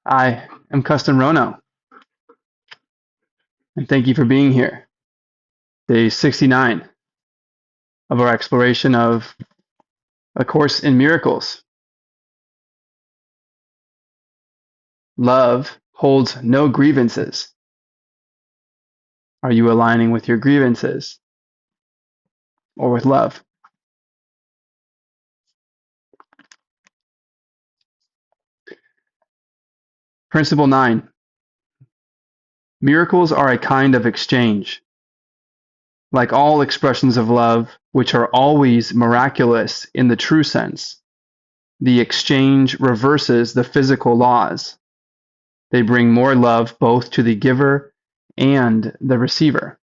I am Kesten Rono, and thank you for being here. Day 69 of our exploration of A Course in Miracles. Love holds no grievances. Are you aligning with your grievances or with love? Principle 9. Miracles are a kind of exchange. Like all expressions of love, which are always miraculous in the true sense, the exchange reverses the physical laws. They bring more love both to the giver and the receiver.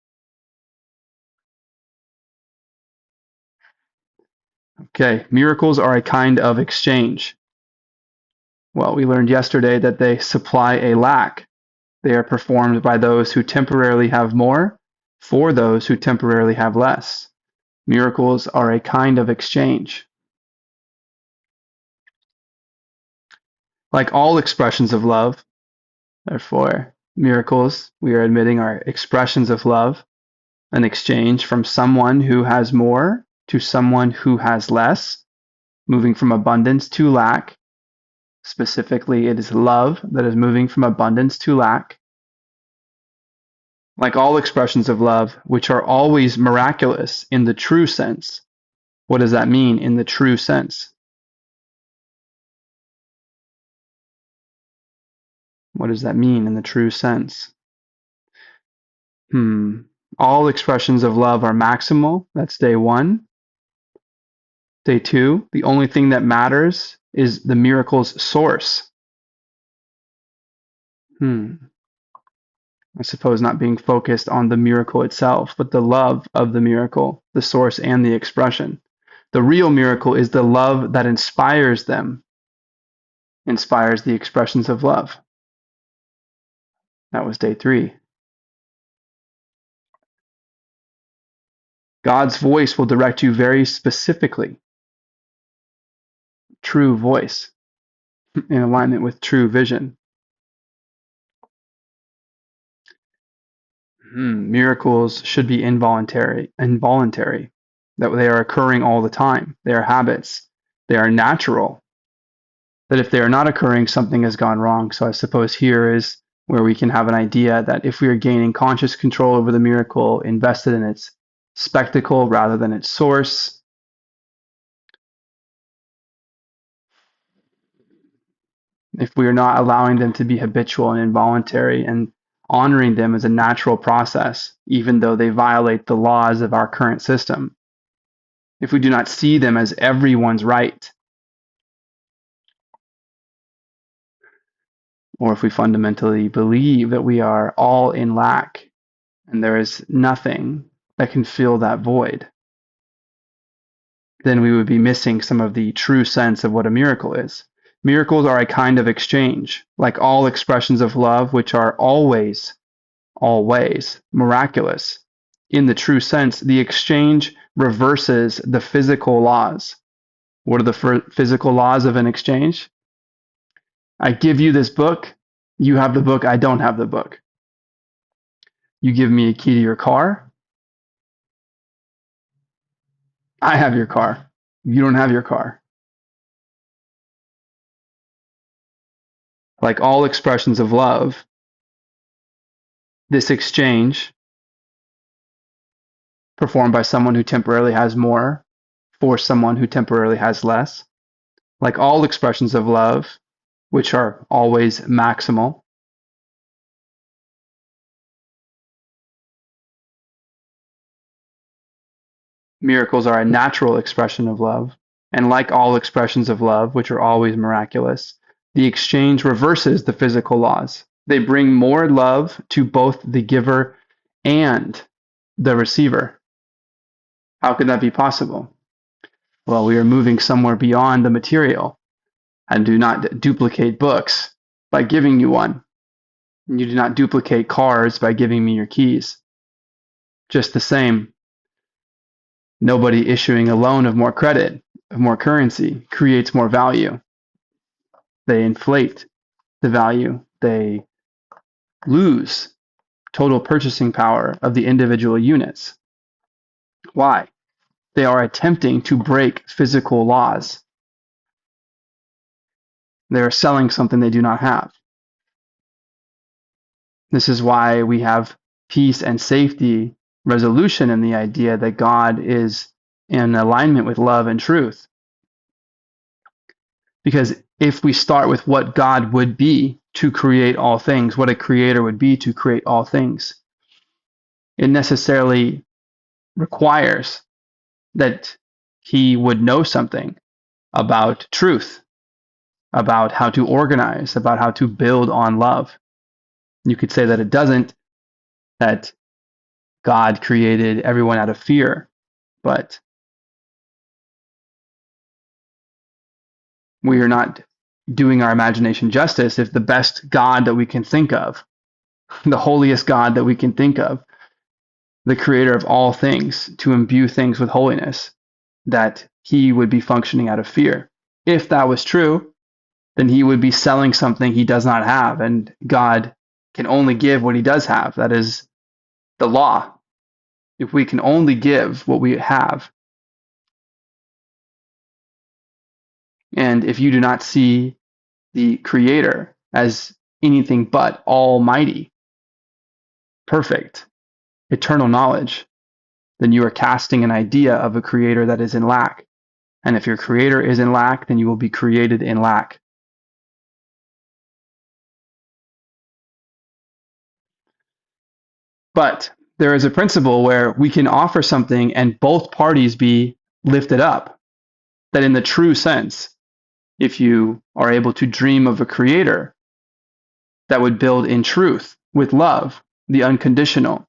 Okay, miracles are a kind of exchange. Well, we learned yesterday that they supply a lack. They are performed by those who temporarily have more for those who temporarily have less. Miracles are a kind of exchange. Like all expressions of love, therefore, miracles, we are admitting, are expressions of love, an exchange from someone who has more to someone who has less, moving from abundance to lack. Specifically, it is love that is moving from abundance to lack. Like all expressions of love, which are always miraculous in the true sense. What does that mean in the true sense? What does that mean in the true sense? All expressions of love are maximal. That's day 1. Day 2, the only thing that matters is the miracle's source. I suppose not being focused on the miracle itself, but the love of the miracle, the source and the expression. The real miracle is the love that inspires them, inspires the expressions of love. That was day 3. God's voice will direct you very specifically. True voice, in alignment with true vision. Miracles should be involuntary, that they are occurring all the time. They are habits. They are natural. That if they are not occurring, something has gone wrong. So I suppose here is where we can have an idea that if we are gaining conscious control over the miracle, invested in its spectacle rather than its source, if we are not allowing them to be habitual and involuntary and honoring them as a natural process, even though they violate the laws of our current system, if we do not see them as everyone's right, or if we fundamentally believe that we are all in lack and there is nothing that can fill that void, then we would be missing some of the true sense of what a miracle is. Miracles are a kind of exchange, like all expressions of love, which are always miraculous. In the true sense, the exchange reverses the physical laws. What are the physical laws of an exchange? I give you this book, you have the book, I don't have the book. You give me a key to your car, I have your car, you don't have your car. Like all expressions of love, this exchange, performed by someone who temporarily has more for someone who temporarily has less, like all expressions of love, which are always maximal, miracles are a natural expression of love, and like all expressions of love, which are always miraculous, the exchange reverses the physical laws. They bring more love to both the giver and the receiver. How could that be possible? Well, we are moving somewhere beyond the material. And do not duplicate books by giving you one. And you do not duplicate cars by giving me your keys. Just the same, nobody issuing a loan of more credit, of more currency, creates more value. They inflate the value. They lose total purchasing power of the individual units. Why? They are attempting to break physical laws. They are selling something they do not have. This is why we have peace and safety resolution in the idea that God is in alignment with love and truth. Because if we start with what God would be to create all things, what a creator would be to create all things, it necessarily requires that he would know something about truth, about how to organize, about how to build on love. You could say that it doesn't, that God created everyone out of fear, but we are not doing our imagination justice if the best God that we can think of, the holiest God that we can think of, the creator of all things, to imbue things with holiness, that he would be functioning out of fear. If that was true, then he would be selling something he does not have, and God can only give what he does have. That is the law. If we can only give what we have, and if you do not see the creator as anything but almighty, perfect, eternal knowledge, then you are casting an idea of a creator that is in lack. And if your creator is in lack, then you will be created in lack. But there is a principle where we can offer something and both parties be lifted up. That in the true sense, if you are able to dream of a creator that would build in truth, with love, the unconditional,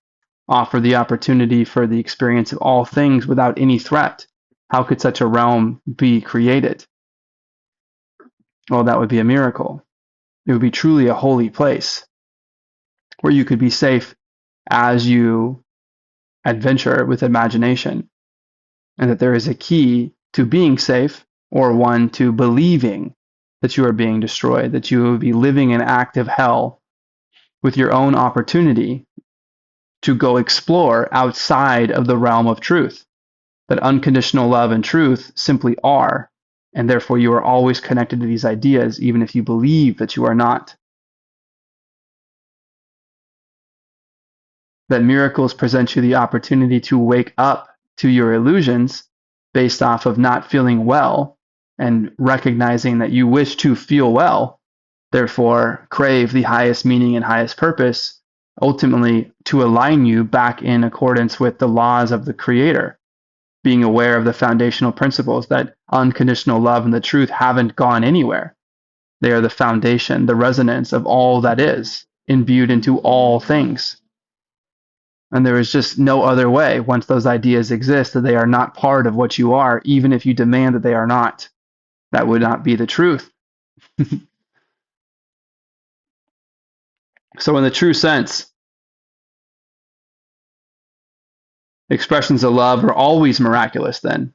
offer the opportunity for the experience of all things without any threat, how could such a realm be created? Well, that would be a miracle. It would be truly a holy place where you could be safe as you adventure with imagination, and that there is a key to being safe, or one to believing that you are being destroyed, that you will be living in active hell with your own opportunity to go explore outside of the realm of truth. That unconditional love and truth simply are, and therefore you are always connected to these ideas, even if you believe that you are not. That miracles present you the opportunity to wake up to your illusions based off of not feeling well and recognizing that you wish to feel well, therefore crave the highest meaning and highest purpose, ultimately to align you back in accordance with the laws of the Creator, being aware of the foundational principles that unconditional love and the truth haven't gone anywhere. They are the foundation, the resonance of all that is, imbued into all things. And there is just no other way, once those ideas exist, that they are not part of what you are, even if you demand that they are not. That would not be the truth. So in the true sense, expressions of love are always miraculous then.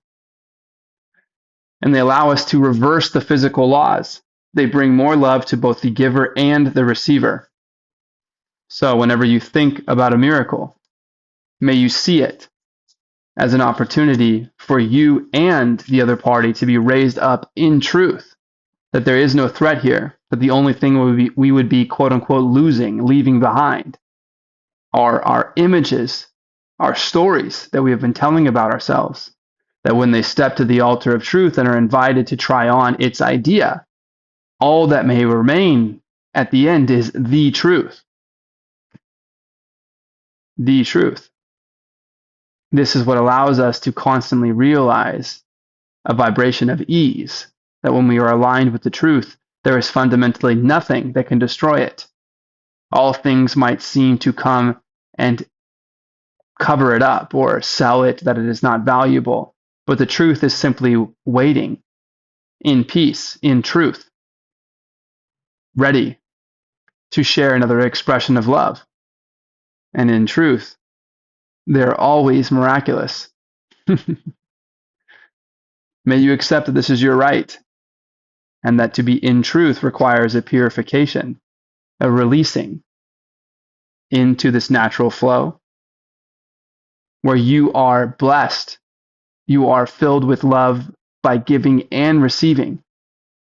And they allow us to reverse the physical laws. They bring more love to both the giver and the receiver. So whenever you think about a miracle, may you see it as an opportunity for you and the other party to be raised up in truth, that there is no threat here, that the only thing we would be quote unquote losing, leaving behind, are our images, our stories that we have been telling about ourselves, that when they step to the altar of truth and are invited to try on its idea, all that may remain at the end is the truth. The truth. This is what allows us to constantly realize a vibration of ease, that when we are aligned with the truth, there is fundamentally nothing that can destroy it. All things might seem to come and cover it up or sell it that it is not valuable, but the truth is simply waiting in peace, in truth, ready to share another expression of love. And in truth, they're always miraculous. May you accept that this is your right, and that to be in truth requires a purification, a releasing into this natural flow where you are blessed, you are filled with love by giving and receiving.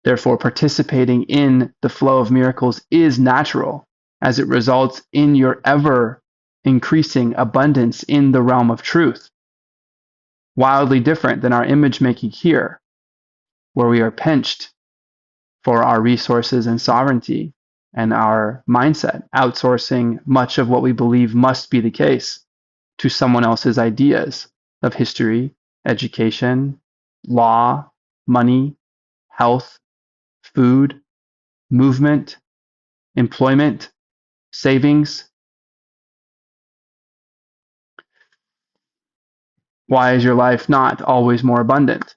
Therefore, participating in the flow of miracles is natural, as it results in your ever increasing abundance in the realm of truth. Wildly different than our image making here, where we are pinched for our resources and sovereignty and our mindset, outsourcing much of what we believe must be the case to someone else's ideas of history, education, law, money, health, food, movement, employment, savings. Why is your life not always more abundant?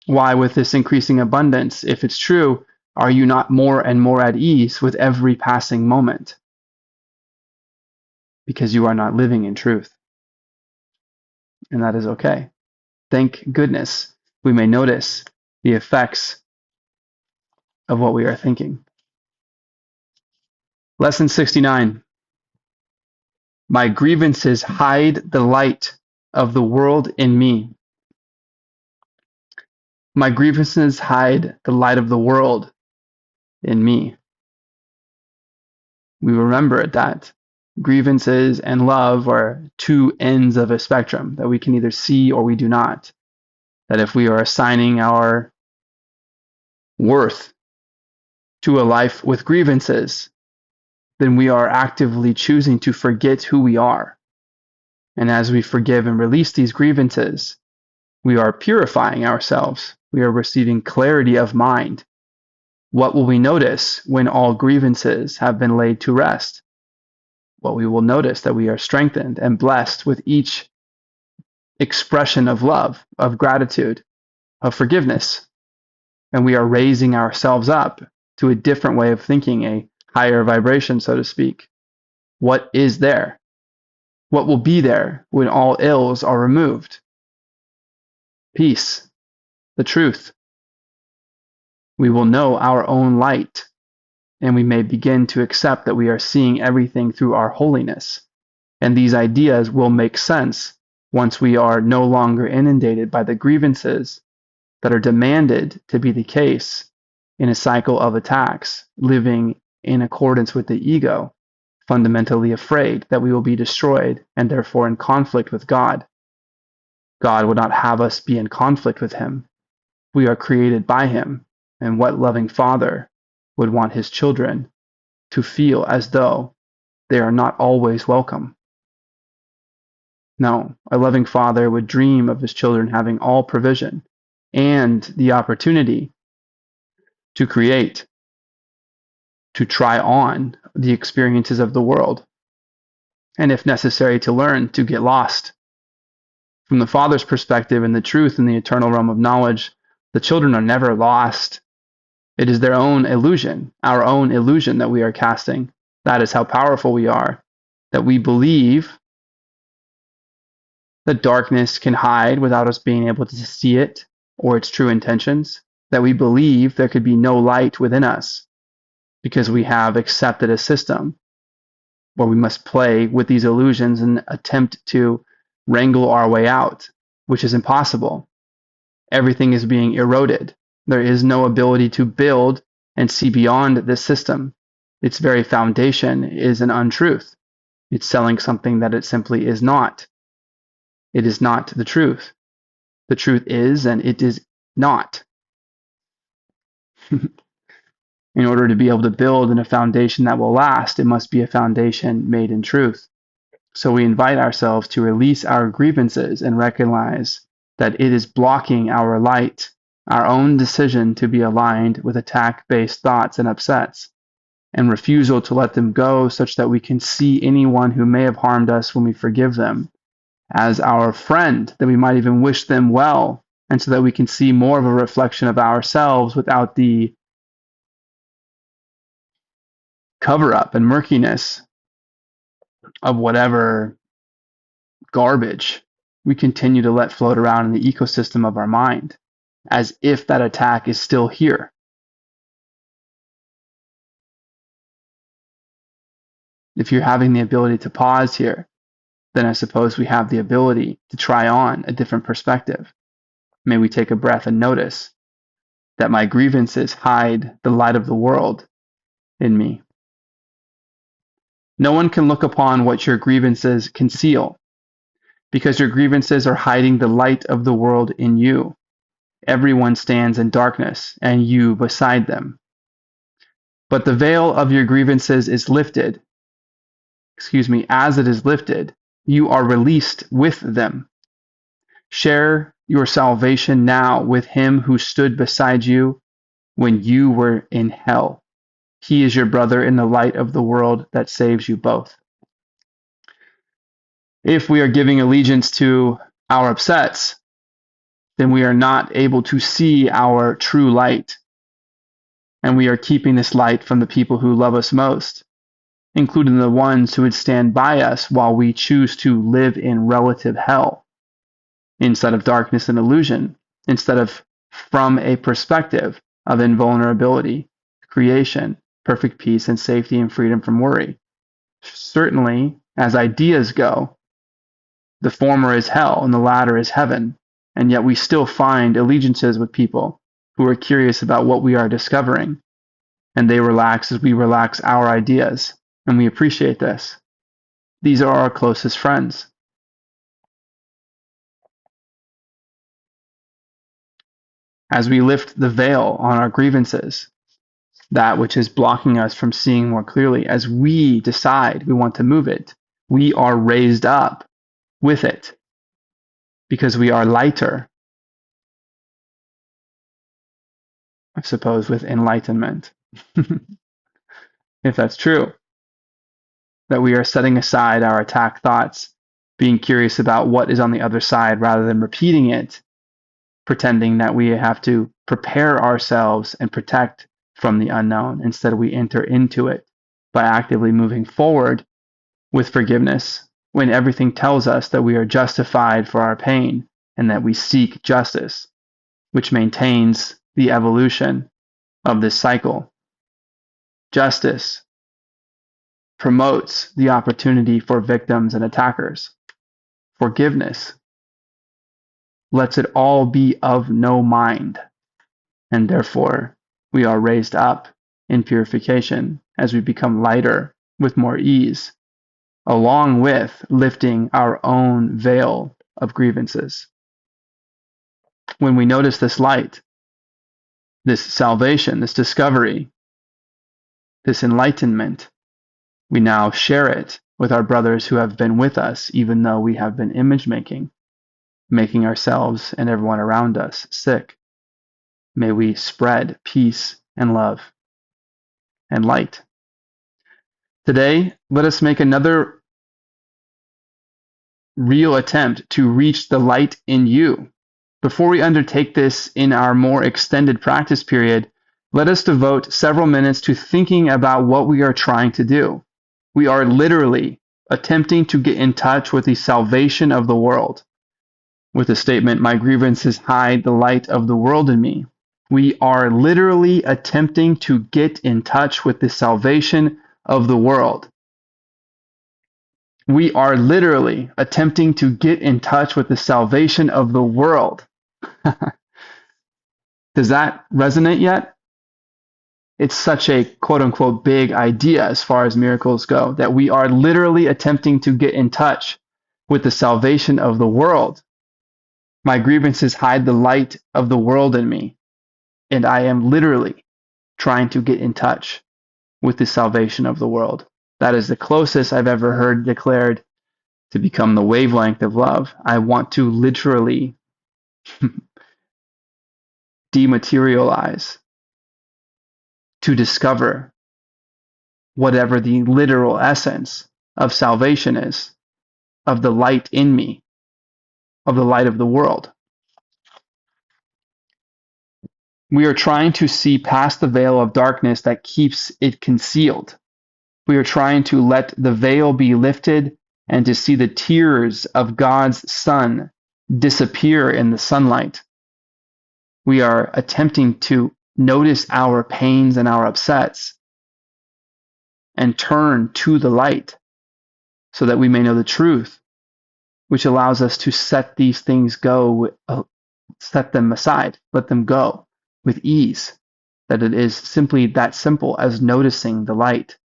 Why, with this increasing abundance, if it's true, are you not more and more at ease with every passing moment? Because you are not living in truth. And that is okay. Thank goodness we may notice the effects of what we are thinking. Lesson 69. My grievances hide the light of the world in me. My grievances hide the light of the world in me. We remember that grievances and love are two ends of a spectrum that we can either see or we do not. That if we are assigning our worth to a life with grievances, then we are actively choosing to forget who we are. And as we forgive and release these grievances, we are purifying ourselves. We are receiving clarity of mind. What will we notice when all grievances have been laid to rest? Well, we will notice that we are strengthened and blessed with each expression of love, of gratitude, of forgiveness. And we are raising ourselves up to a different way of thinking, a higher vibration, so to speak. What is there? What will be there when all ills are removed? Peace, the truth. We will know our own light, and we may begin to accept that we are seeing everything through our holiness. And these ideas will make sense once we are no longer inundated by the grievances that are demanded to be the case in a cycle of attacks, living in accordance with the ego, fundamentally afraid that we will be destroyed and therefore in conflict with God. God would not have us be in conflict with him. We are created by him, and what loving father would want his children to feel as though they are not always welcome? No, a loving father would dream of his children having all provision and the opportunity to create, to try on the experiences of the world, and if necessary, to learn to get lost. From the Father's perspective and the truth in the eternal realm of knowledge, the children are never lost. It is their own illusion, our own illusion that we are casting. That is how powerful we are, that we believe that darkness can hide without us being able to see it or its true intentions, that we believe there could be no light within us because we have accepted a system where we must play with these illusions and attempt to wrangle our way out, which is impossible. Everything is being eroded. There is no ability to build and see beyond this system. Its very foundation is an untruth. It's selling something that it simply is not. It is not the truth. The truth is, and it is not. In order to be able to build in a foundation that will last, it must be a foundation made in truth. So we invite ourselves to release our grievances and recognize that it is blocking our light, our own decision to be aligned with attack-based thoughts and upsets, and refusal to let them go such that we can see anyone who may have harmed us when we forgive them as our friend, that we might even wish them well, and so that we can see more of a reflection of ourselves without the cover-up and murkiness of whatever garbage we continue to let float around in the ecosystem of our mind, as if that attack is still here. If you're having the ability to pause here, then I suppose we have the ability to try on a different perspective. May we take a breath and notice that my grievances hide the light of the world in me. No one can look upon what your grievances conceal, because your grievances are hiding the light of the world in you. Everyone stands in darkness, and you beside them. But the veil of your grievances is lifted. As it is lifted, you are released with them. Share your salvation now with him who stood beside you when you were in hell. He is your brother in the light of the world that saves you both. If we are giving allegiance to our upsets, then we are not able to see our true light. And we are keeping this light from the people who love us most, including the ones who would stand by us while we choose to live in relative hell, instead of darkness and illusion, instead of from a perspective of invulnerability, creation, perfect peace and safety and freedom from worry. Certainly, as ideas go, the former is hell and the latter is heaven, and yet we still find allegiances with people who are curious about what we are discovering, and they relax as we relax our ideas, and we appreciate this. These are our closest friends. As we lift the veil on our grievances, that which is blocking us from seeing more clearly, as we decide we want to move it, we are raised up with it because we are lighter, I suppose, with enlightenment. If that's true, that we are setting aside our attack thoughts, being curious about what is on the other side rather than repeating it, pretending that we have to prepare ourselves and protect from the unknown. Instead, we enter into it by actively moving forward with forgiveness when everything tells us that we are justified for our pain and that we seek justice, which maintains the evolution of this cycle. Justice promotes the opportunity for victims and attackers. Forgiveness lets it all be of no mind, and therefore we are raised up in purification as we become lighter with more ease, along with lifting our own veil of grievances. When we notice this light, this salvation, this discovery, this enlightenment, we now share it with our brothers who have been with us, even though we have been image making ourselves and everyone around us sick. May we spread peace and love and light. Today, let us make another real attempt to reach the light in you. Before we undertake this in our more extended practice period, let us devote several minutes to thinking about what we are trying to do. We are literally attempting to get in touch with the salvation of the world. With the statement, "My grievances hide the light of the world in me." We are literally attempting to get in touch with the salvation of the world. We are literally attempting to get in touch with the salvation of the world. Does that resonate yet? It's such a quote unquote big idea as far as miracles go, that we are literally attempting to get in touch with the salvation of the world. My grievances hide the light of the world in me, and I am literally trying to get in touch with the salvation of the world. That is the closest I've ever heard declared to become the wavelength of love. I want to literally dematerialize to discover whatever the literal essence of salvation is, of the light in me, of the light of the world. We are trying to see past the veil of darkness that keeps it concealed. We are trying to let the veil be lifted and to see the tears of God's Son disappear in the sunlight. We are attempting to notice our pains and our upsets and turn to the light so that we may know the truth, which allows us to set these things go, set them aside, let them go with ease, that it is simply that simple as noticing the light.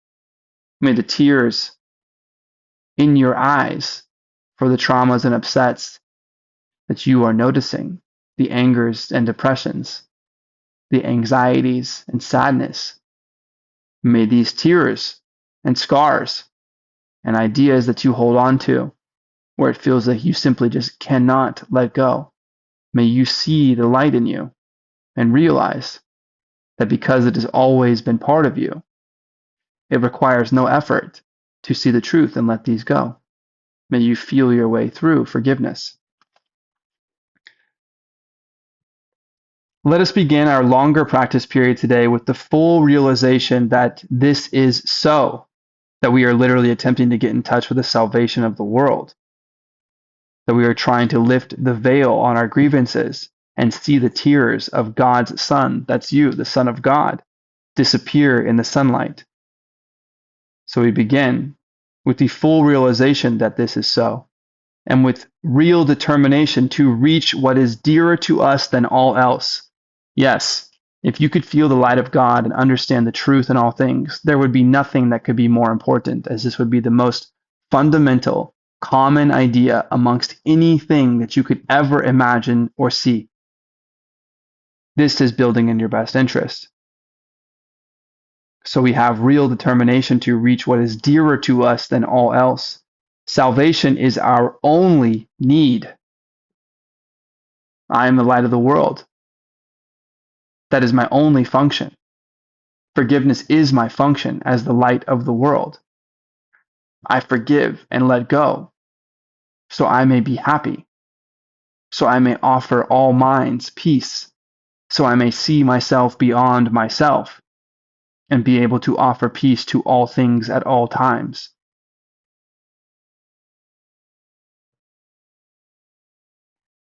May the tears in your eyes for the traumas and upsets that you are noticing, the angers and depressions, the anxieties and sadness, may these tears and scars and ideas that you hold on to, where it feels like you simply just cannot let go, may you see the light in you and realize that because it has always been part of you, it requires no effort to see the truth and let these go. May you feel your way through forgiveness. Let us begin our longer practice period today with the full realization that this is so, that we are literally attempting to get in touch with the salvation of the world, that we are trying to lift the veil on our grievances and see the tears of God's Son, that's you, the Son of God, disappear in the sunlight. So we begin with the full realization that this is so, and with real determination to reach what is dearer to us than all else. Yes, if you could feel the light of God and understand the truth in all things, there would be nothing that could be more important, as this would be the most fundamental, common idea amongst anything that you could ever imagine or see. This is building in your best interest. So we have real determination to reach what is dearer to us than all else. Salvation is our only need. I am the light of the world. That is my only function. Forgiveness is my function as the light of the world. I forgive and let go, so I may be happy, so I may offer all minds peace, so I may see myself beyond myself, and be able to offer peace to all things at all times.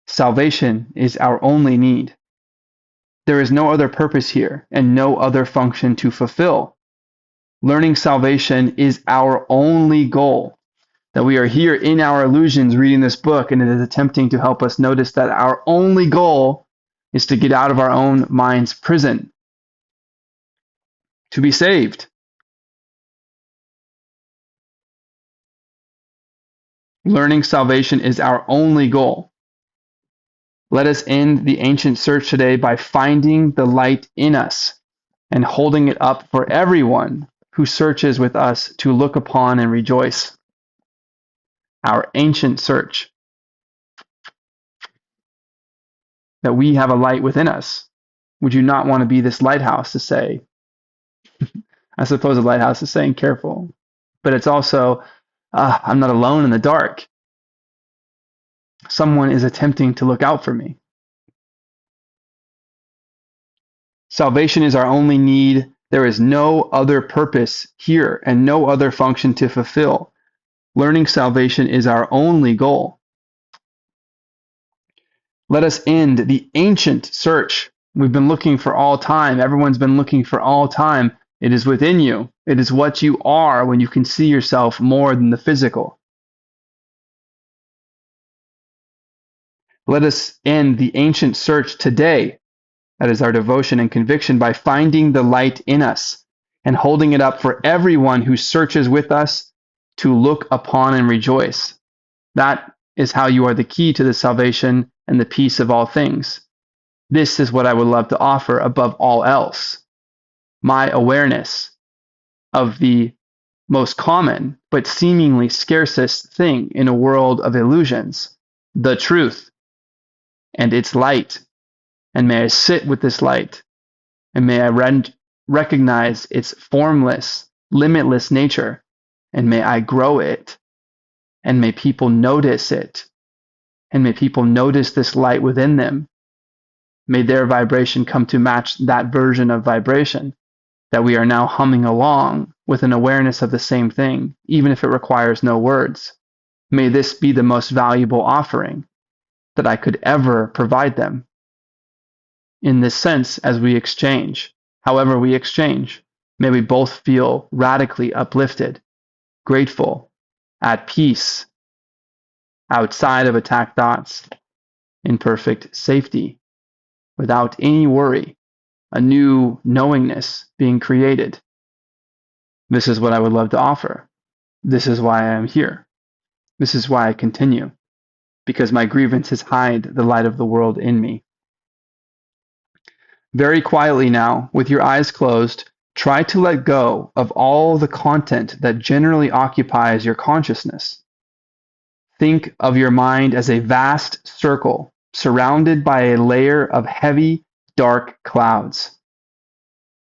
Salvation is our only need. There is no other purpose here and no other function to fulfill. Learning salvation is our only goal. That we are here in our illusions reading this book, and it is attempting to help us notice that our only goal is to get out of our own mind's prison, to be saved. Learning salvation is our only goal. Let us end the ancient search today by finding the light in us and holding it up for everyone who searches with us to look upon and rejoice. Our ancient search. That we have a light within us. Would you not want to be this lighthouse to say, I suppose a lighthouse is saying careful, but it's also, I'm not alone in the dark. Someone is attempting to look out for me. Salvation is our only need. There is no other purpose here and no other function to fulfill. Learning salvation is our only goal. Let us end the ancient search. We've been looking for all time. Everyone's been looking for all time. It is within you. It is what you are when you can see yourself more than the physical. Let us end the ancient search today. That is our devotion and conviction, by finding the light in us and holding it up for everyone who searches with us to look upon and rejoice. That is how you are the key to the salvation and the peace of all things. This is what I would love to offer above all else. My awareness of the most common but seemingly scarcest thing in a world of illusions, the truth and its light. And may I sit with this light, and may I recognize its formless, limitless nature, and may I grow it, and may people notice it, and may people notice this light within them. May their vibration come to match that version of vibration, that we are now humming along with an awareness of the same thing, even if it requires no words. May this be the most valuable offering that I could ever provide them. In this sense, as we exchange, however we exchange, May we both feel radically uplifted, grateful, at peace, outside of attack thoughts, in perfect safety, without any worry, a new knowingness being created. This is what I would love to offer. This is why I am here. This is why I continue, because my grievances hide the light of the world in me. Very quietly now, with your eyes closed, try to let go of all the content that generally occupies your consciousness. Think of your mind as a vast circle surrounded by a layer of heavy, dark clouds.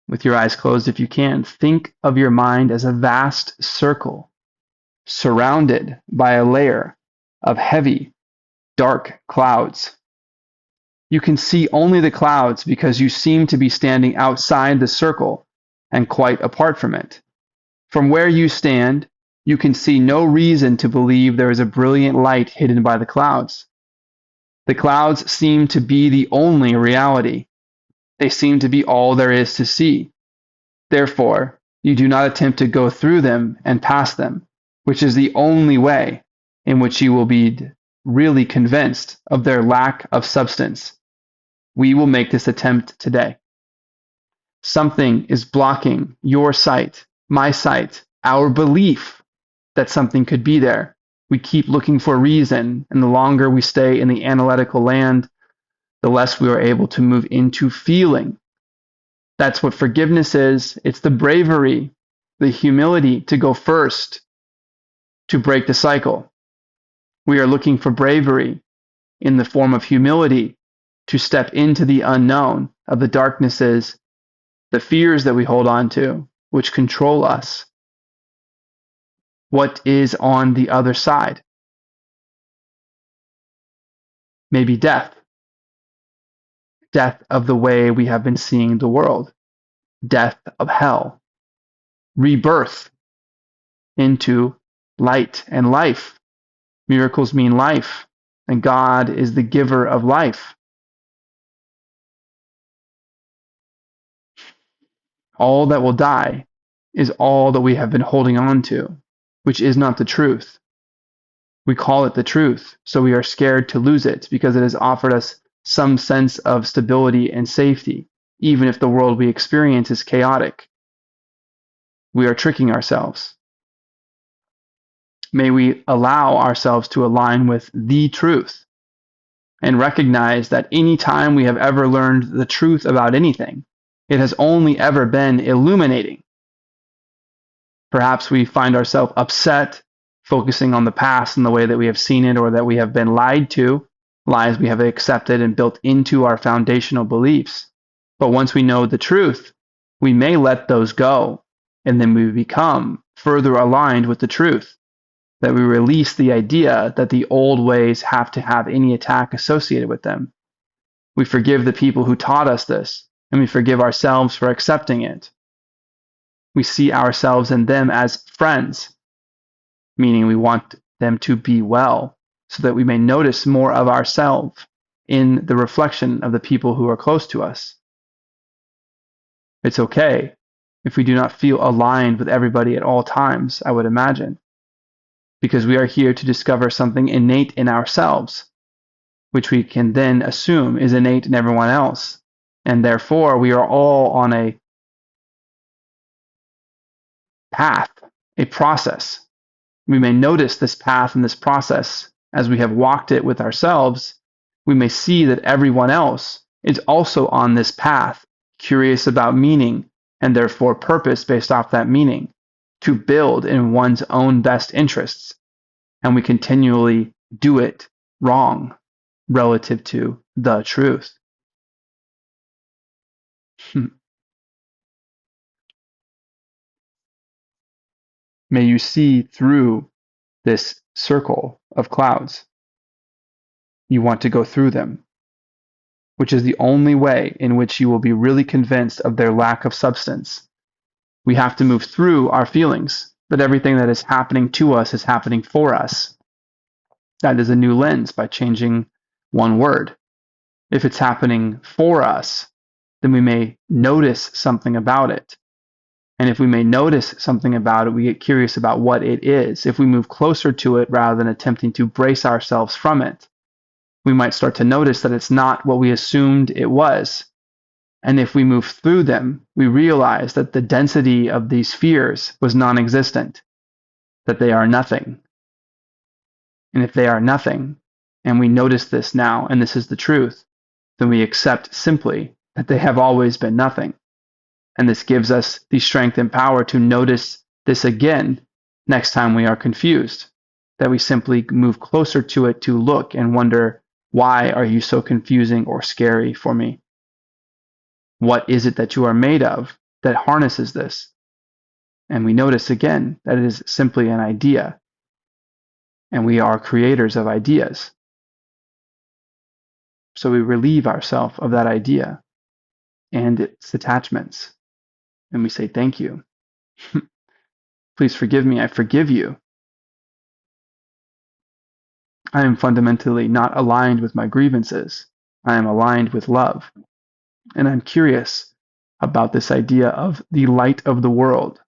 With your eyes closed, if you can, think of your mind as a vast circle surrounded by a layer of heavy, dark clouds. You can see only the clouds because you seem to be standing outside the circle and quite apart from it. From where you stand, you can see no reason to believe there is a brilliant light hidden by the clouds. The clouds seem to be the only reality. They seem to be all there is to see. Therefore, you do not attempt to go through them and past them, which is the only way in which you will be really convinced of their lack of substance. We will make this attempt today. Something is blocking your sight, my sight, our belief that something could be there. We keep looking for a reason, and the longer we stay in the analytical land, the less we are able to move into feeling. That's what forgiveness is. It's the bravery, the humility to go first, to break the cycle. We are looking for bravery in the form of humility to step into the unknown of the darknesses, the fears that we hold on to, which control us. What is on the other side? Maybe death. Death of the way we have been seeing the world. Death of hell. Rebirth into light and life. Miracles mean life, and God is the giver of life. All that will die is all that we have been holding on to, which is not the truth. We call it the truth, so we are scared to lose it because it has offered us some sense of stability and safety, even if the world we experience is chaotic. We are tricking ourselves. May we allow ourselves to align with the truth and recognize that any time we have ever learned the truth about anything, it has only ever been illuminating. Perhaps we find ourselves upset, focusing on the past and the way that we have seen it or that we have been lied to, lies we have accepted and built into our foundational beliefs. But once we know the truth, we may let those go, and then we become further aligned with the truth, that we release the idea that the old ways have to have any attack associated with them. We forgive the people who taught us this, and we forgive ourselves for accepting it. We see ourselves and them as friends, meaning we want them to be well, so that we may notice more of ourselves in the reflection of the people who are close to us. It's okay if we do not feel aligned with everybody at all times, I would imagine, because we are here to discover something innate in ourselves, which we can then assume is innate in everyone else. And therefore, we are all on a path, a process. We may notice this path and this process as we have walked it with ourselves. We may see that everyone else is also on this path, curious about meaning and therefore purpose based off that meaning, to build in one's own best interests. And we continually do it wrong relative to the truth. May you see through this circle of clouds. You want to go through them, which is the only way in which you will be really convinced of their lack of substance. We have to move through our feelings, but everything that is happening to us is happening for us. That is a new lens by changing one word. If it's happening for us, then we may notice something about it. And if we may notice something about it, we get curious about what it is. If we move closer to it rather than attempting to brace ourselves from it, we might start to notice that it's not what we assumed it was. And if we move through them, we realize that the density of these fears was non existent, that they are nothing. And if they are nothing, and we notice this now, and this is the truth, then we accept simply that they have always been nothing. And this gives us the strength and power to notice this again next time we are confused, that we simply move closer to it to look and wonder, why are you so confusing or scary for me? What is it that you are made of that harnesses this? And we notice again that it is simply an idea, and we are creators of ideas. So we relieve ourselves of that idea and its attachments, and we say, thank you. Please forgive me. I forgive you. I am fundamentally not aligned with my grievances. I am aligned with love. And I'm curious about this idea of the light of the world,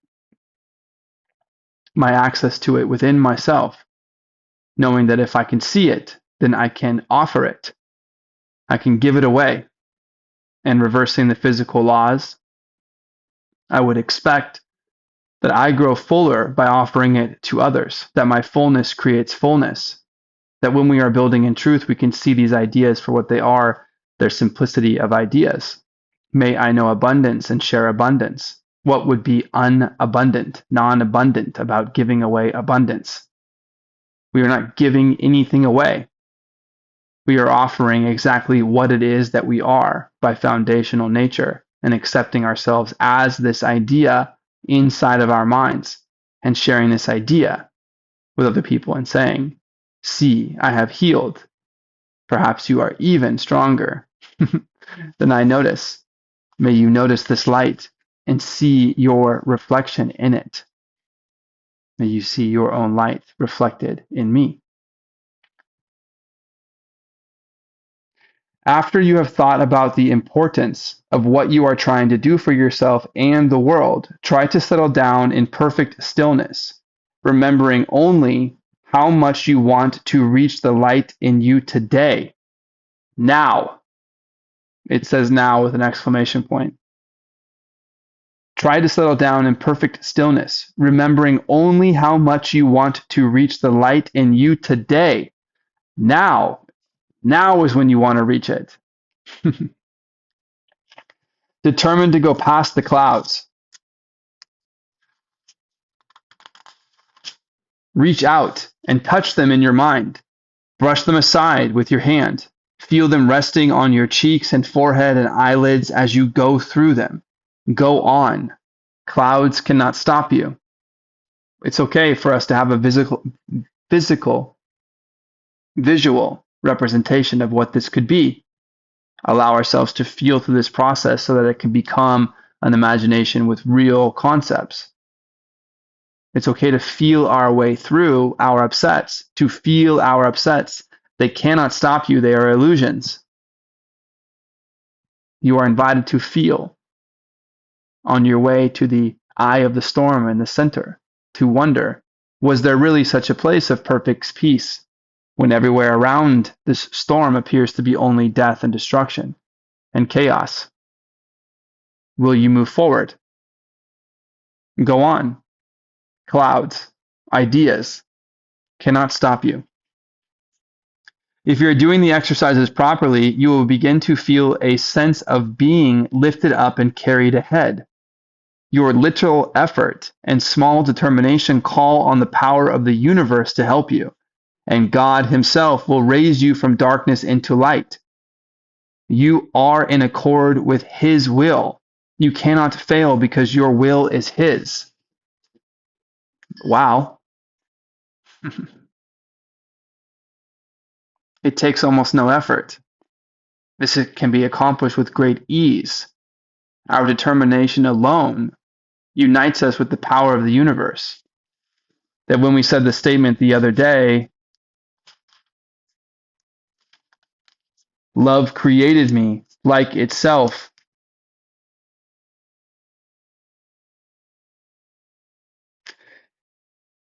my access to it within myself, knowing that if I can see it, then I can offer it. I can give it away. And reversing the physical laws, I would expect that I grow fuller by offering it to others, that my fullness creates fullness, that when we are building in truth, we can see these ideas for what they are, their simplicity of ideas. May I know abundance and share abundance. What would be unabundant, non-abundant about giving away abundance? We are not giving anything away. We are offering exactly what it is that we are by foundational nature and accepting ourselves as this idea inside of our minds and sharing this idea with other people and saying, see, I have healed. Perhaps you are even stronger than I notice. May you notice this light and see your reflection in it. May you see your own light reflected in me. After you have thought about the importance of what you are trying to do for yourself and the world, try to settle down in perfect stillness, remembering only how much you want to reach the light in you today. Now. It says now with an exclamation point. Try to settle down in perfect stillness, remembering only how much you want to reach the light in you today. Now. Now is when you want to reach it. Determined to go past the clouds. Reach out and touch them in your mind. Brush them aside with your hand. Feel them resting on your cheeks and forehead and eyelids as you go through them. Go on. Clouds cannot stop you. It's okay for us to have a visual representation of what this could be. Allow ourselves to feel through this process so that it can become an imagination with real concepts. It's okay to feel our way through our upsets, to feel our upsets. They cannot stop you. They are illusions. You are invited to feel on your way to the eye of the storm in the center, to wonder, was there really such a place of perfect peace when everywhere around this storm appears to be only death and destruction and chaos? Will you move forward? Go on. Clouds, ideas cannot stop you. If you're doing the exercises properly, you will begin to feel a sense of being lifted up and carried ahead. Your literal effort and small determination call on the power of the universe to help you, and God Himself will raise you from darkness into light. You are in accord with His will. You cannot fail because your will is His. Wow. It takes almost no effort. This can be accomplished with great ease. Our determination alone unites us with the power of the universe. That when we said the statement the other day, love created me like itself,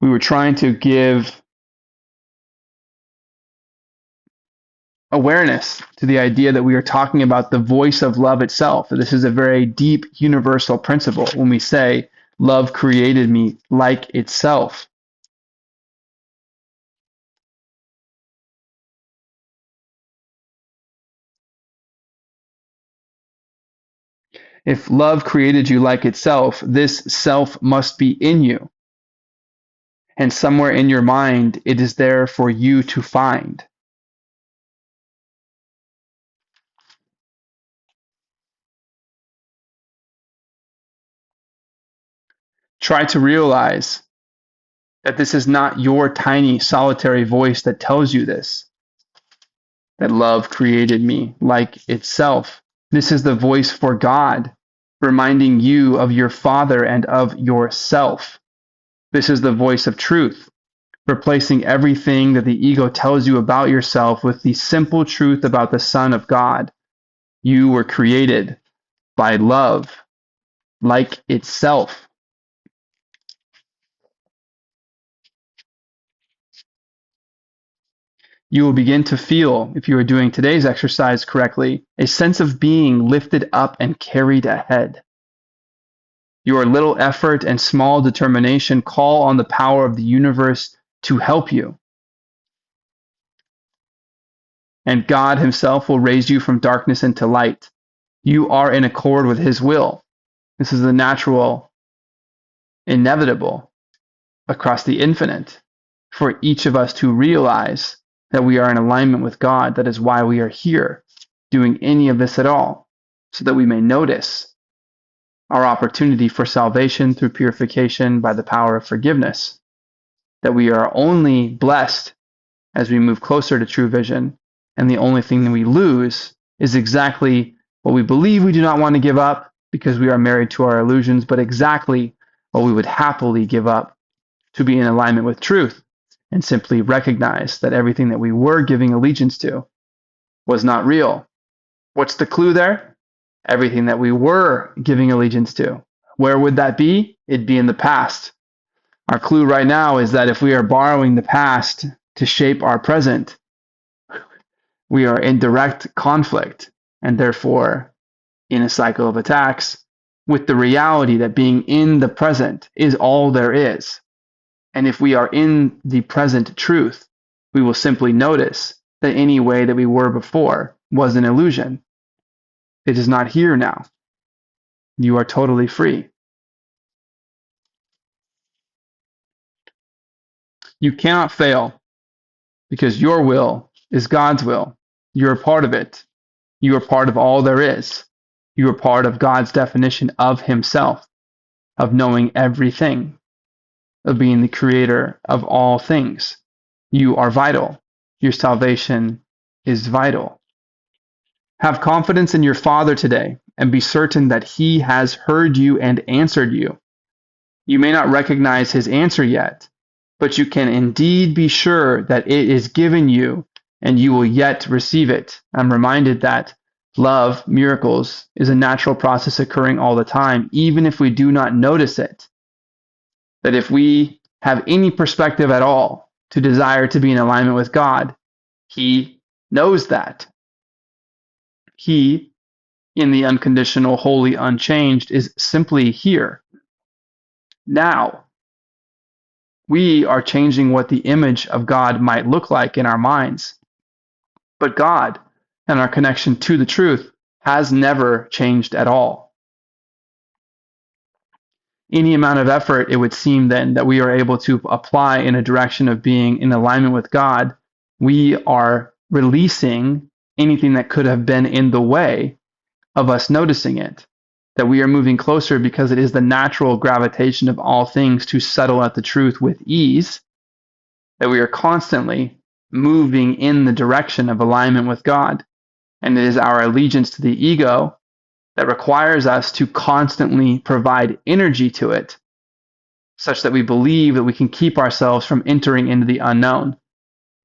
We were trying to give awareness to the idea that we are talking about the voice of love itself. This is a very deep universal principle when we say, love created me like itself. If love created you like itself, this self must be in you. And somewhere in your mind, it is there for you to find. Try to realize that this is not your tiny solitary voice that tells you this, that love created me like itself. This is the voice for God, reminding you of your Father and of yourself. This is the voice of truth, replacing everything that the ego tells you about yourself with the simple truth about the Son of God. You were created by love, like itself. You will begin to feel, if you are doing today's exercise correctly, a sense of being lifted up and carried ahead. Your little effort and small determination call on the power of the universe to help you. And God Himself will raise you from darkness into light. You are in accord with His will. This is the natural, inevitable, across the infinite, for each of us to realize that we are in alignment with God. That is why we are here, doing any of this at all, so that we may notice our opportunity for salvation through purification by the power of forgiveness, that we are only blessed as we move closer to true vision, and the only thing that we lose is exactly what we believe we do not want to give up because we are married to our illusions, but exactly what we would happily give up to be in alignment with truth and simply recognize that everything that we were giving allegiance to was not real. What's the clue there? Everything that we were giving allegiance to. Where would that be? It'd be in the past. Our clue right now is that if we are borrowing the past to shape our present, we are in direct conflict and therefore in a cycle of attacks with the reality that being in the present is all there is. And if we are in the present truth, we will simply notice that any way that we were before was an illusion. It is not here now. You are totally free. You cannot fail because your will is God's will. You're a part of it. You are part of all there is. You are part of God's definition of Himself, of knowing everything, of being the creator of all things. You are vital. Your salvation is vital. Have confidence in your Father today and be certain that He has heard you and answered you. You may not recognize His answer yet, but you can indeed be sure that it is given you and you will yet receive it. I'm reminded that love, miracles, is a natural process occurring all the time, even if we do not notice it. That if we have any perspective at all to desire to be in alignment with God, He knows that. He, in the unconditional, wholly unchanged, is simply here. Now, we are changing what the image of God might look like in our minds. But God and our connection to the truth has never changed at all. Any amount of effort, it would seem then, that we are able to apply in a direction of being in alignment with God, we are releasing anything that could have been in the way of us noticing it. That we are moving closer because it is the natural gravitation of all things to settle at the truth with ease. That we are constantly moving in the direction of alignment with God. And it is our allegiance to the ego that requires us to constantly provide energy to it, such that we believe that we can keep ourselves from entering into the unknown.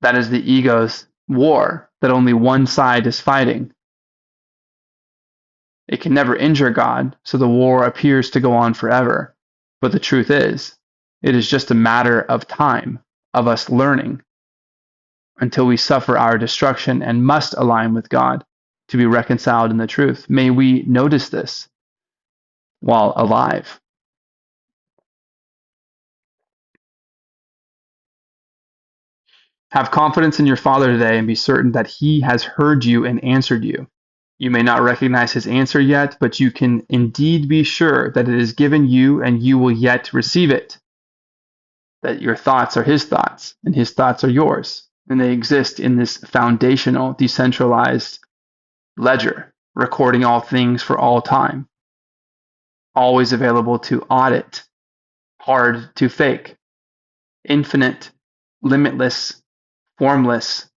That is the ego's war that only one side is fighting. It can never injure God, so the war appears to go on forever. But the truth is It is just a matter of time, of us learning, until we suffer our destruction and must align with God to be reconciled in the truth. May we notice this while alive. Have confidence in your Father today and be certain that He has heard you and answered you. You may not recognize His answer yet, but you can indeed be sure that it is given you and you will yet receive it. That your thoughts are His thoughts and His thoughts are yours. And they exist in this foundational, decentralized ledger, recording all things for all time. Always available to audit, hard to fake, infinite, limitless, formless.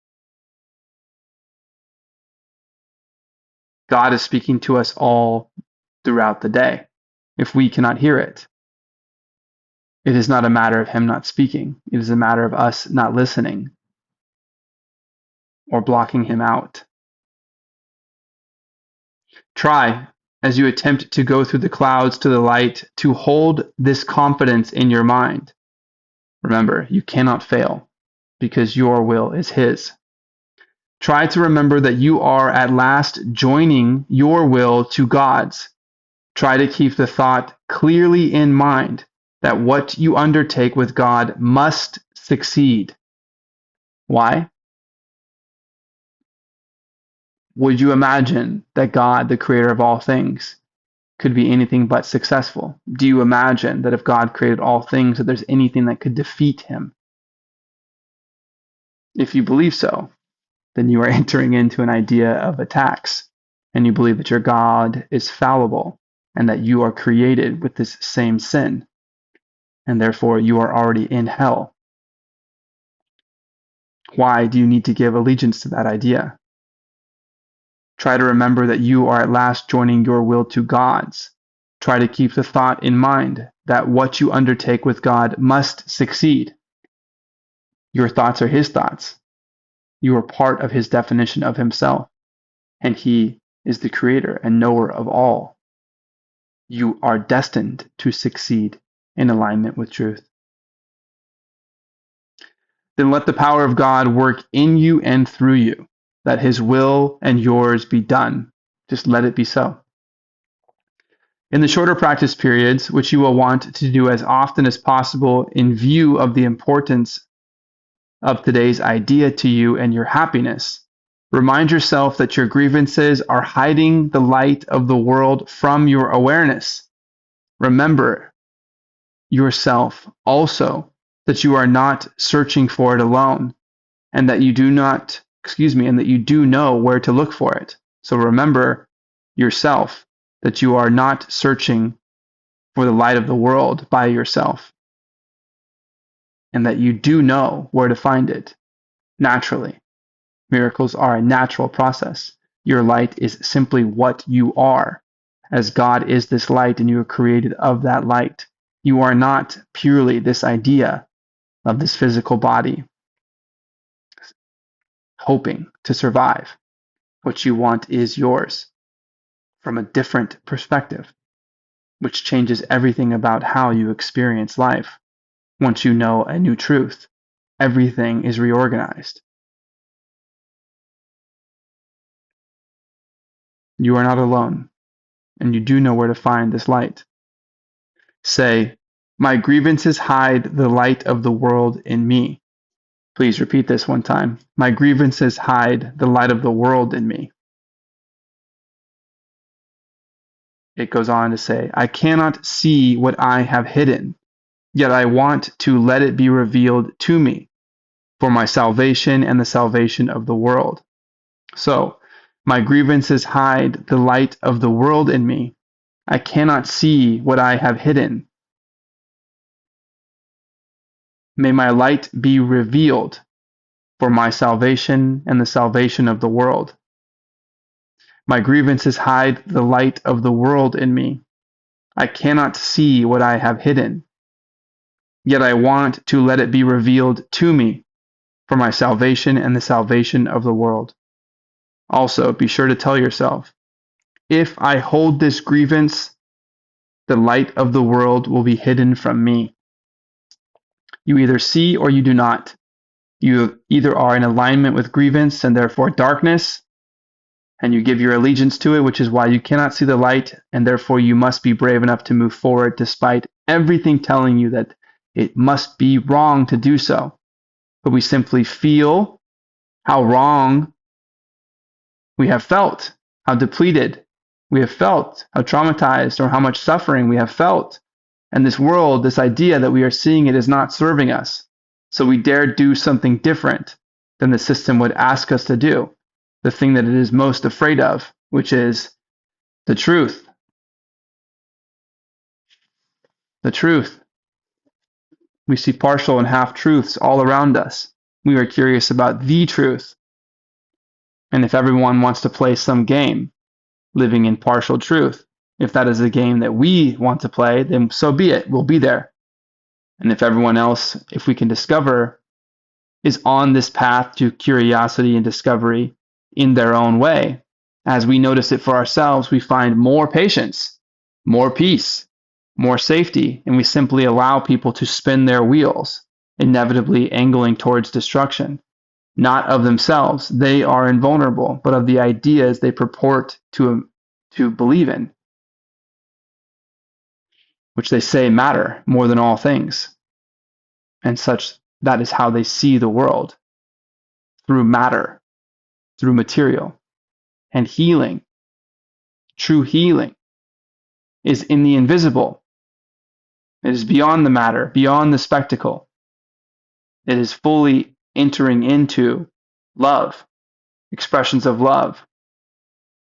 God is speaking to us all throughout the day. If we cannot hear it, it is not a matter of Him not speaking. It is a matter of us not listening or blocking Him out. Try, as you attempt to go through the clouds to the light, to hold this confidence in your mind. Remember, you cannot fail because your will is His. Try to remember that you are at last joining your will to God's. Try to keep the thought clearly in mind that what you undertake with God must succeed. Why? Would you imagine that God, the creator of all things, could be anything but successful? Do you imagine that if God created all things, that there's anything that could defeat Him? If you believe so, then you are entering into an idea of attacks, and you believe that your God is fallible and that you are created with this same sin, and therefore you are already in hell. Why do you need to give allegiance to that idea? Try to remember that you are at last joining your will to God's. Try to keep the thought in mind that what you undertake with God must succeed. Your thoughts are His thoughts. You are part of His definition of Himself, and He is the creator and knower of all. You are destined to succeed in alignment with truth. Then let the power of God work in you and through you, that His will and yours be done. Just let it be so. In the shorter practice periods, which you will want to do as often as possible in view of the importance of today's idea to you and your happiness, remind yourself that your grievances are hiding the light of the world from your awareness. Remember yourself also that you are not searching for it alone, and that you do know where to look for it. So remember yourself that you are not searching for the light of the world by yourself, and that you do know where to find it naturally. Miracles are a natural process. Your light is simply what you are, as God is this light and you are created of that light. You are not purely this idea of this physical body hoping to survive. What you want is yours from a different perspective, which changes everything about how you experience life. Once you know a new truth, everything is reorganized. You are not alone, and you do know where to find this light. Say, my grievances hide the light of the world in me. Please repeat this one time. My grievances hide the light of the world in me. It goes on to say, I cannot see what I have hidden, yet I want to let it be revealed to me for my salvation and the salvation of the world. So, my grievances hide the light of the world in me. I cannot see what I have hidden. May my light be revealed for my salvation and the salvation of the world. My grievances hide the light of the world in me. I cannot see what I have hidden. Yet I want to let it be revealed to me for my salvation and the salvation of the world. Also, be sure to tell yourself, if I hold this grievance, the light of the world will be hidden from me. You either see or you do not. You either are in alignment with grievance and therefore darkness, and you give your allegiance to it, which is why you cannot see the light, and therefore you must be brave enough to move forward despite everything telling you that it must be wrong to do so. But we simply feel how wrong we have felt, how depleted we have felt, how traumatized or how much suffering we have felt. And this world, this idea that we are seeing it is not serving us. So we dare do something different than the system would ask us to do, the thing that it is most afraid of, which is the truth. The truth. We see partial and half truths all around us. We are curious about the truth. And if everyone wants to play some game, living in partial truth, if that is a game that we want to play, then so be it. We'll be there. And if everyone else, if we can discover, is on this path to curiosity and discovery in their own way, as we notice it for ourselves, we find more patience, more peace, more safety, and we simply allow people to spin their wheels, inevitably angling towards destruction. Not of themselves, they are invulnerable, but of the ideas they purport to believe in, which they say matter more than all things. And such, that is how they see the world, through matter, through material. And healing, true healing, is in the invisible. It is beyond the matter, beyond the spectacle. It is fully entering into love, expressions of love,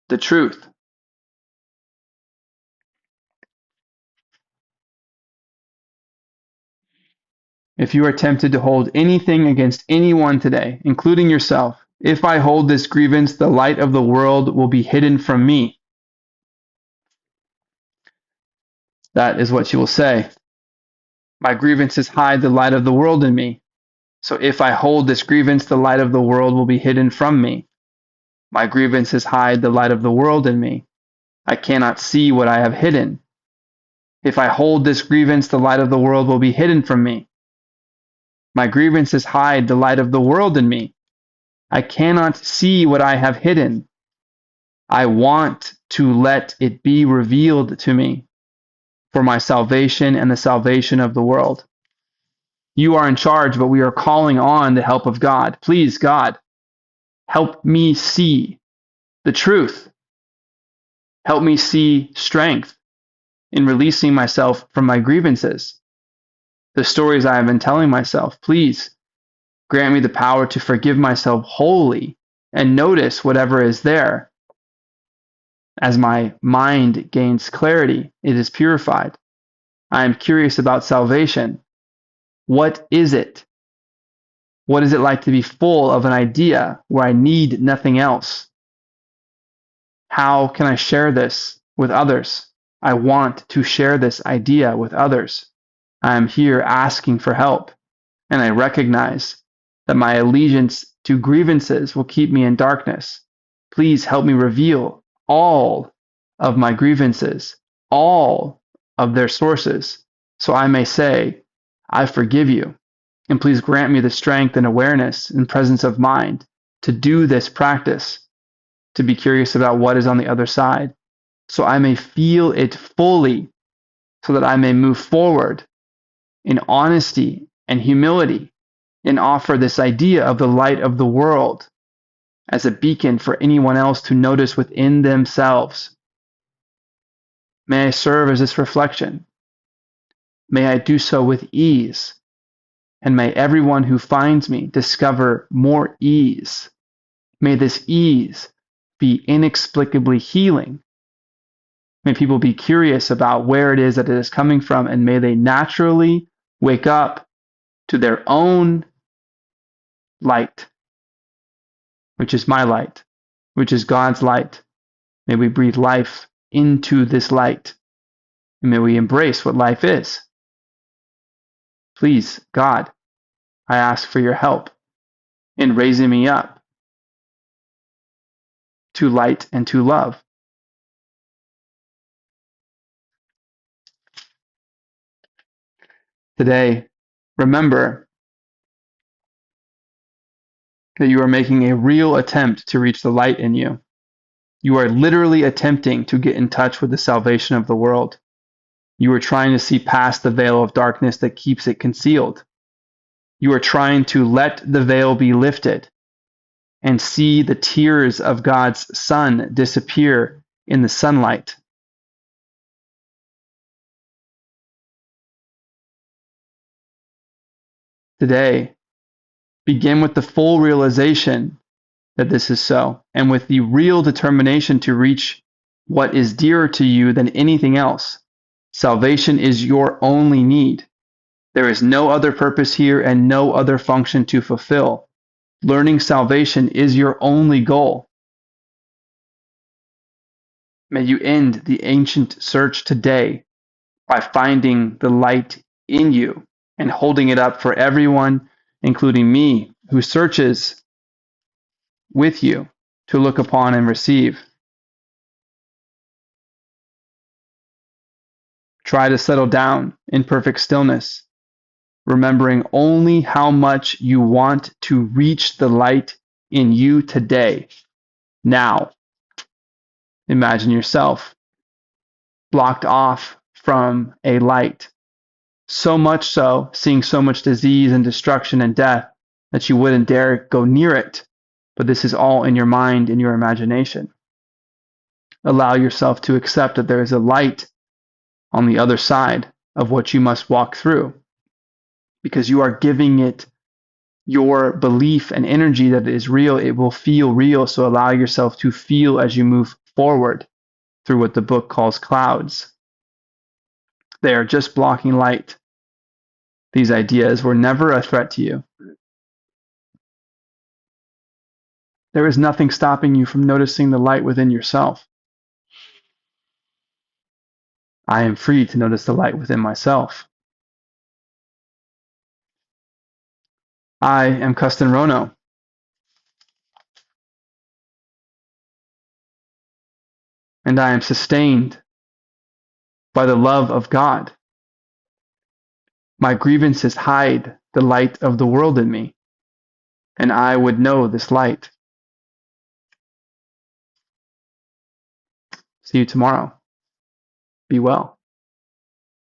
the truth. If you are tempted to hold anything against anyone today, including yourself, if I hold this grievance, the light of the world will be hidden from me. That is what you will say. My grievances hide the light of the world in me. So if I hold this grievance, the light of the world will be hidden from me. My grievances hide the light of the world in me. I cannot see what I have hidden. If I hold this grievance, the light of the world will be hidden from me. My grievances hide the light of the world in me. I cannot see what I have hidden. I want to let it be revealed to me for my salvation and the salvation of the world. You are in charge, but we are calling on the help of God. Please, God, help me see the truth. Help me see strength in releasing myself from my grievances. The stories I have been telling myself, please grant me the power to forgive myself wholly and notice whatever is there. As my mind gains clarity, it is purified. I am curious about salvation. What is it? What is it like to be full of an idea where I need nothing else? How can I share this with others? I want to share this idea with others. I am here asking for help, and I recognize that my allegiance to grievances will keep me in darkness. Please help me reveal all of my grievances, all of their sources, so I may say, I forgive you. And please grant me the strength and awareness and presence of mind to do this practice, to be curious about what is on the other side, so I may feel it fully, so that I may move forward in honesty and humility and offer this idea of the light of the world as a beacon for anyone else to notice within themselves. May I serve as this reflection. May I do so with ease, and may everyone who finds me discover more ease. May this ease be inexplicably healing. May people be curious about where it is that it is coming from, and may they naturally wake up to their own light, which is my light, which is God's light. May we breathe life into this light, and may we embrace what life is. Please, God, I ask for your help in raising me up to light and to love. Today, Remember that you are making a real attempt to reach the light in you. You are literally attempting to get in touch with the salvation of the world. You are trying to see past the veil of darkness that keeps it concealed. You are trying to let the veil be lifted and see the tears of God's Son disappear in the sunlight. Today, begin with the full realization that this is so, and with the real determination to reach what is dearer to you than anything else. Salvation is your only need. There is no other purpose here and no other function to fulfill. Learning salvation is your only goal. May you end the ancient search today by finding the light in you and holding it up for everyone, including me, who searches with you to look upon and receive. Try to settle down in perfect stillness, remembering only how much you want to reach the light in you today. Now, imagine yourself blocked off from a light, so much so, seeing so much disease and destruction and death that you wouldn't dare go near it. But this is all in your mind, in your imagination. Allow yourself to accept that there is a light on the other side of what you must walk through, because you are giving it your belief and energy that it is real. It will feel real. So allow yourself to feel as you move forward through what the book calls clouds. They are just blocking light. These ideas were never a threat to you. There is nothing stopping you from noticing the light within yourself. I am free to notice the light within myself. I am Kesten Rono, and I am sustained by the love of God. My grievances hide the light of the world in me, and I would know this light. See you tomorrow. Be well.